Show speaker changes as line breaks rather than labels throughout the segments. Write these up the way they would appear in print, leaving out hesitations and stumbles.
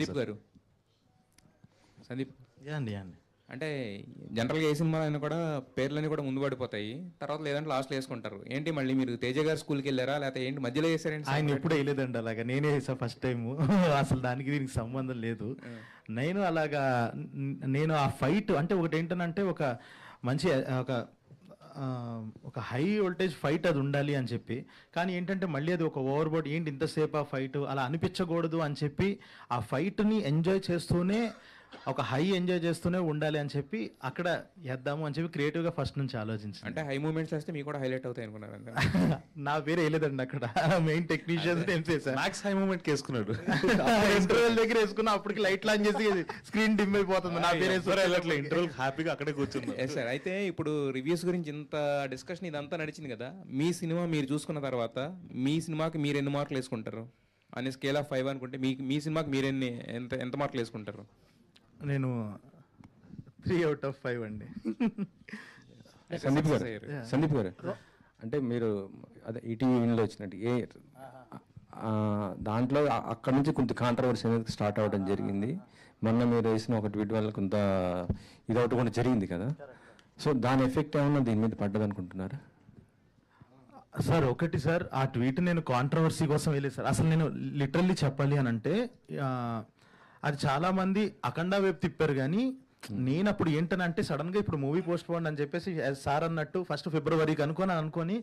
సందీప్ గారు, సందీప్
అండి
అంటే జనరల్గా ఏ సినిమా అయినా కూడా పేర్లన్నీ కూడా ముందు పడిపోతాయి, తర్వాత లేదంటే లాస్ట్లో వేసుకుంటారు. ఏంటి మళ్ళీ మీరు తేజ గారు స్కూల్కి వెళ్ళారా, లేకపోతే ఏంటి మధ్యలో వేసారండి?
ఆయన ఎప్పుడు వేయలేదండి అలాగా, నేనే వేసా ఫస్ట్ టైం. అసలు దానికి దీనికి సంబంధం లేదు. నేను అలాగా నేను ఆ ఫైట్ అంటే ఒకటి ఏంటనంటే ఒక మంచి ఒక హై వోల్టేజ్ ఫైట్ అది ఉండాలి అని చెప్పి, కానీ ఏంటంటే మళ్ళీ అది ఒక ఓవర్బోర్డ్ ఏంటి ఇంతసేపు ఆ ఫైట్ అలా అనిపించకూడదు అని చెప్పి ఆ ఫైట్ని ఎంజాయ్ చేస్తూనే ఒక హై ఎంజాయ్ చేస్తూనే ఉండాలి అని చెప్పి అక్కడ వేద్దాము అని చెప్పి క్రియేటివ్గా ఫస్ట్ నుంచి ఆలోచించి.
అంటే హై మూమెంట్స్ వేస్తే మీకు కూడా హైలైట్ అవుతాయి అనుకున్నారు?
నా పేరు వేయలేదండి అక్కడ, మెయిన్ టెక్నీషియన్స్ ఏం చేశాను.
మ్యాక్స్ హై మూమెంట్ వేసుకున్నాడు.
ఇంటర్వెల్ దగ్గర వేసుకున్నా, అప్పటికి లైట్ లాంచ్ చేసి స్క్రీన్ డిమ్ అయిపోతుంది. నా పేరు
ఇంటర్వెల్ హ్యాపీగా అక్కడే కూర్చుంది.
సార్, అయితే ఇప్పుడు రివ్యూస్ గురించి ఇంత డిస్కషన్ ఇదంతా నడిచింది కదా, మీ సినిమా మీరు చూసుకున్న తర్వాత మీ సినిమాకి మీరు ఎన్ని మార్కులు వేసుకుంటారు? అనే స్కేల్ ఆఫ్ 5 అనుకుంటే మీ సినిమాకి మీరు ఎంత మార్కులు వేసుకుంటారు?
నేను 3/5 అండి.
సందీప్ గారు, అంటే మీరు అదే ఈటీవీలో వచ్చినట్టు దాంట్లో అక్కడ నుంచి కొంత కాంట్రవర్సీ అనేది స్టార్ట్ అవ్వడం జరిగింది. మొన్న మీరు వేసిన ఒక ట్వీట్ వల్ల కొంత ఇదవటం కూడా జరిగింది కదా, సో దాని ఎఫెక్ట్ ఏమన్నా దీని మీద పడ్డది అనుకుంటున్నారా?
సార్ ఒకటి సార్, ఆ ట్వీట్ నేను కాంట్రవర్సీ కోసం వెళ్ళేది సార్. అసలు నేను లిటరల్లీ చెప్పాలి అని అంటే అది చాలా మంది అఖండ వైపు తిప్పారు, కానీ నేను అప్పుడు ఏంటనంటే సడన్గా ఇప్పుడు మూవీ పోస్ట్ పోండి అని చెప్పేసి సార్ అన్నట్టు 1 ఫిబ్రవరికి అనుకొని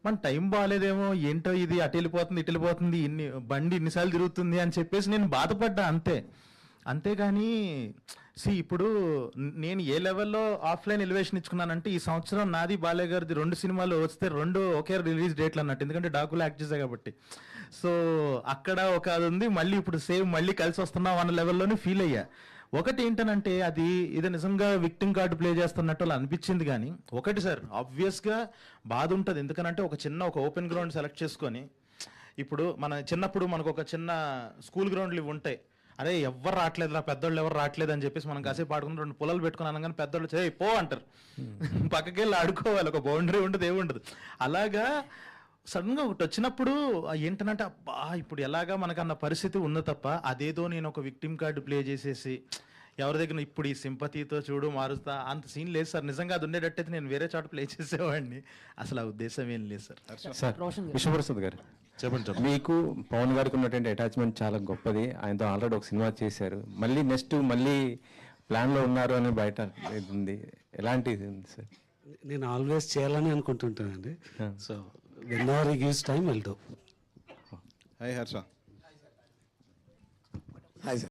మన టైం బాగాలేదేమో, ఏంటో ఇది అటు వెళ్ళిపోతుంది ఇటు వెళ్ళిపోతుంది, బండి ఇన్నిసార్లు తిరుగుతుంది అని చెప్పేసి నేను బాధపడ్డా అంతేగాని ఇప్పుడు నేను ఏ లెవెల్లో ఆఫ్లైన్ ఎలివేషన్ ఇచ్చుకున్నానంటే, ఈ సంవత్సరం నాది బాలయ్య గారిది 2 సినిమాలు వస్తే 2 ఒకే రిలీజ్ డేట్లు అన్నట్టు, ఎందుకంటే డాకులు యాక్ట్ చేశాయి కాబట్టి. సో అక్కడ ఒక అది ఉంది, మళ్ళీ ఇప్పుడు సేమ్ మళ్ళీ కలిసి వస్తున్నాం అన్న లెవెల్లోనే ఫీల్ అయ్యా. ఒకటి ఏంటనంటే ఇది నిజంగా విక్టిమ్ కార్డు ప్లే చేస్తున్నట్టు అలా అనిపించింది. కానీ ఒకటి సార్, ఆబ్వియస్గా బాధ ఉంటుంది. ఎందుకనంటే ఒక ఓపెన్ గ్రౌండ్ సెలెక్ట్ చేసుకొని, ఇప్పుడు మన చిన్నప్పుడు మనకు ఒక చిన్న స్కూల్ గ్రౌండ్లు ఇవి ఉంటాయి, అరే ఎవరు రావట్లేదు రా, పెద్దోళ్ళు ఎవరు రావట్లేదు అని చెప్పేసి మనం కాసేపు ఆడుకుని 2 పొలాలు పెట్టుకున్నాను, కానీ పెద్దోళ్ళు చేయి పో అంటారు. పక్కకి వెళ్ళి ఆడుకోవాలి, ఒక బౌండరీ ఉండదు ఏముండదు. అలాగా సడన్గా ఒకటి వచ్చినప్పుడు ఏంటనంటే అబ్బా ఇప్పుడు ఎలాగా మనకన్న పరిస్థితి ఉంది తప్ప, అదేదో నేను ఒక విక్టిమ్ కార్డు ప్లే చేసేసి ఎవరి దగ్గర ఇప్పుడు ఈ సింపతితో చూడు మారుస్తా అంత సీన్ లేదు సార్. నిజంగా అది ఉండేటట్టయితే నేను వేరే చోట ప్లే చేసేవాడిని. అసలు ఆ ఉద్దేశం ఏం లేదు సార్.
సార్ విశ్వప్రసాద్ గారు,
చెప్పండి.
మీకు పవన్ గారికి ఉన్నటువంటి అటాచ్మెంట్ చాలా గొప్పది. ఆయనతో ఆల్రెడీ ఒక సినిమా చేశారు, మళ్ళీ నెక్స్ట్ ప్లాన్లో ఉన్నారు అని బయట ఉంది. ఎలాంటిది ఉంది సార్?
నేను ఆల్వేస్ చేయాలని అనుకుంటుంటానండి. So whenever he gives time, I'll do.
Hi Harsha.
Hi sir.